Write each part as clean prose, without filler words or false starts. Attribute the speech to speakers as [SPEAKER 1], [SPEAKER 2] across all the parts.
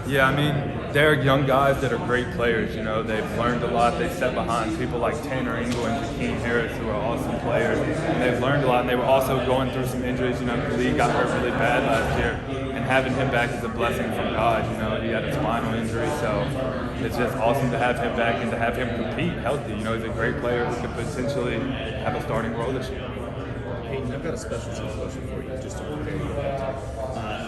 [SPEAKER 1] Yeah, I mean, they're young guys that are great players. You know, they've learned a lot. They've sat behind people like Tanner Engel and Jakeem Harris, who are awesome players. And they've learned a lot, and they were also going through some injuries. You know, Lee got hurt really bad last year, and having him back is a blessing from God. You know, he had a spinal injury, so it's just awesome to have him back and to have him compete healthy. You know, he's a great player who could potentially have a starting role this year.
[SPEAKER 2] Payton, I've got a special question for you, just to prepare you.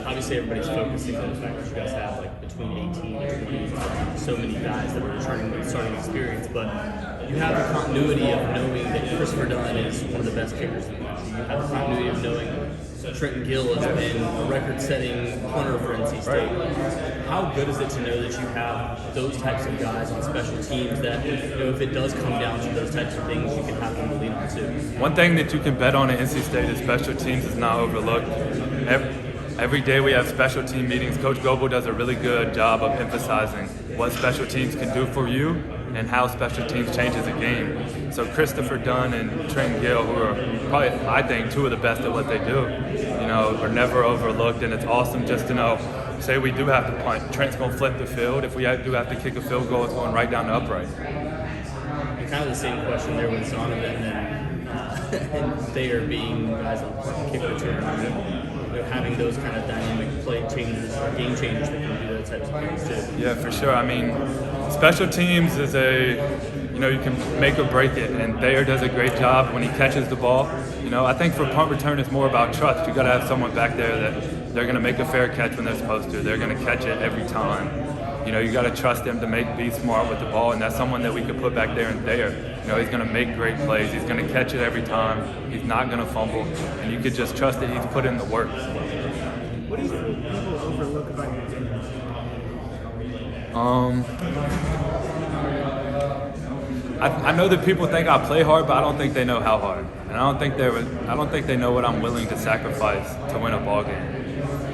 [SPEAKER 2] Obviously, everybody's focusing on the fact that you guys have like between 18 and 20, so many guys that are returning with starting experience. But you have the continuity of knowing that Christopher Dunn is one of the best kickers in the country. You have the continuity of knowing Trenton Gill has been a record-setting punter for NC State. How good is it to know that you have those types of guys on special teams that, you know, if it does come down to those types of things, you can have them to lean on too?
[SPEAKER 1] One thing that you can bet on at NC State is special teams is not overlooked. Every day we have special team meetings. Coach Goebel does a really good job of emphasizing what special teams can do for you and how special teams changes a game. So Christopher Dunn and Trenton Gill, who are probably, I think, two of the best at what they do, you know, are never overlooked. And it's awesome just to know, say we do have to punt, Trent's going to flip the field. If we do have to kick a field goal, it's going right down the upright.
[SPEAKER 2] And kind of the same question there with Zonovan and Thayer being guys on punt and kick return. You know, having those kind of dynamic play changers, game changers that can do those types of things too.
[SPEAKER 1] Yeah, for sure. I mean, special teams is you know, you can make or break it, and Thayer does a great job when he catches the ball. You know, I think for punt return, it's more about trust. You got to have someone back there that they're going to make a fair catch when they're supposed to. They're going to catch it every time. You know, you got to trust them to be smart with the ball, and that's someone that we could put back there in Thayer. You know, he's going to make great plays. He's going to catch it every time. He's not going to fumble, and you could just trust that he's put in the work.
[SPEAKER 3] What do you think people overlook about your team?
[SPEAKER 1] I know that people think I play hard, but I don't think they know how hard, and I don't think they know what I'm willing to sacrifice to win a ball game.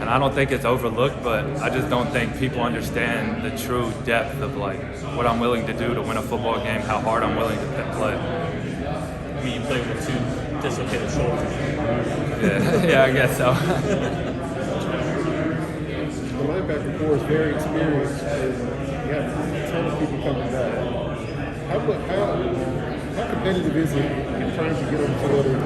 [SPEAKER 1] And I don't think it's overlooked, but I just don't think people understand the true depth of like what I'm willing to do to win a football game, how hard I'm willing to play.
[SPEAKER 2] I mean, you play with two dislocated shoulders.
[SPEAKER 1] Yeah, I guess so.
[SPEAKER 3] The linebacker corps is very experienced, and you have a ton of people coming back. How competitive is it in trying to get on the field and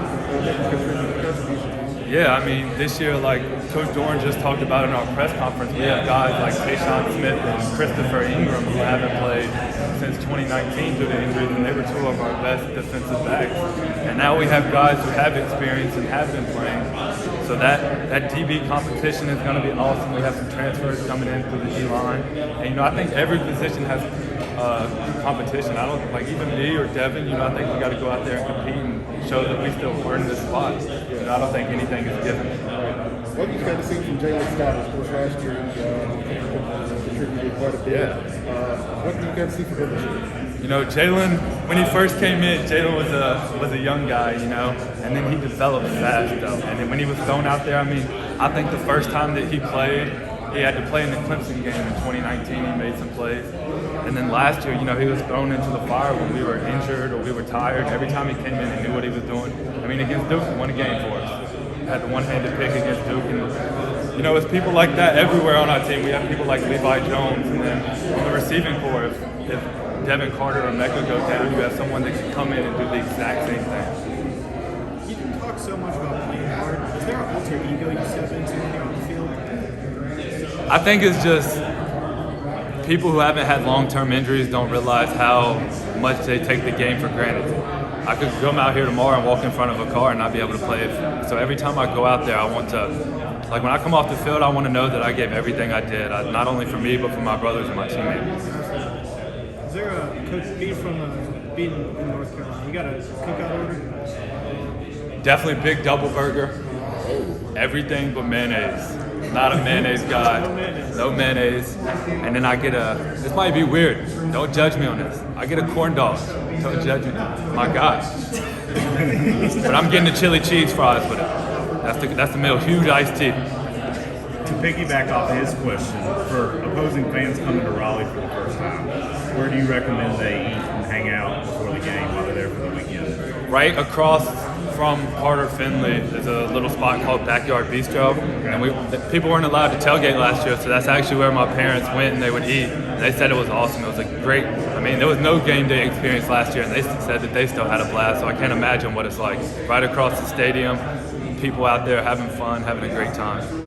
[SPEAKER 3] make a contribution?
[SPEAKER 1] Yeah, I mean, this year, like Coach Dorn just talked about in our press conference, we have guys like Payton Smith and Christopher Ingram who haven't played since 2019 due to injuries, and they were two of our best defensive backs. And now we have guys who have experience and have been playing. So that DB competition is going to be awesome. We have some transfers coming in through the D-line. And, you know, I think every position has competition. I don't like even me or Devin. You know, I think we got to go out there and compete and show that we still earn this spot. You know, I don't think anything is given.
[SPEAKER 3] What have you kind of seen from Jalen Scott? Of course, last year he contributed quite a bit.
[SPEAKER 1] Yeah.
[SPEAKER 3] What do you kind of see from him this year?
[SPEAKER 1] You know, Jalen, when he first came in, Jalen was a young guy, you know, and then he developed fast though. And then when he was thrown out there, I mean, I think the first time that he played, he had to play in the Clemson game in 2019. He made some plays. And then last year, you know, he was thrown into the fire when we were injured or we were tired. Every time he came in, he knew what he was doing. I mean, against Duke, he won a game for us. Had the one-handed pick against Duke. And, you know, it's people like that everywhere on our team. We have people like Levi Jones. And then on the receiving corps, if Devin Carter or Mecca go down, you have someone that can come in and do the exact same thing.
[SPEAKER 3] You didn't talk so much about playing hard. Is there an alter ego you step into when you're on the field?
[SPEAKER 1] I think it's just people who haven't had long-term injuries don't realize how much they take the game for granted. I could come out here tomorrow and walk in front of a car and not be able to play it. So every time I go out there, I want to, like when I come off the field, I want to know that I gave everything I did, not only for me, but for my brothers and my teammates.
[SPEAKER 3] Is there a coach being in North Carolina? You got a cookout order?
[SPEAKER 1] Definitely big double burger. Everything but mayonnaise. Not a mayonnaise guy. No mayonnaise. And then I get this might be weird. Don't judge me on this. I get a corn dog. Don't judge me. My God. But I'm getting the chili cheese fries with it. That's the meal. Huge iced tea.
[SPEAKER 4] To piggyback off his question, for opposing fans coming to Raleigh for the first time, where do you recommend they eat and hang out before the game while they're there for the weekend?
[SPEAKER 1] Right across from Carter Finley. There's a little spot called Backyard Bistro, and people weren't allowed to tailgate last year, so that's actually where my parents went and they would eat. And they said it was awesome. It was a great. I mean, there was no game day experience last year, and they said that they still had a blast. So I can't imagine what it's like right across the stadium. People out there having fun, having a great time.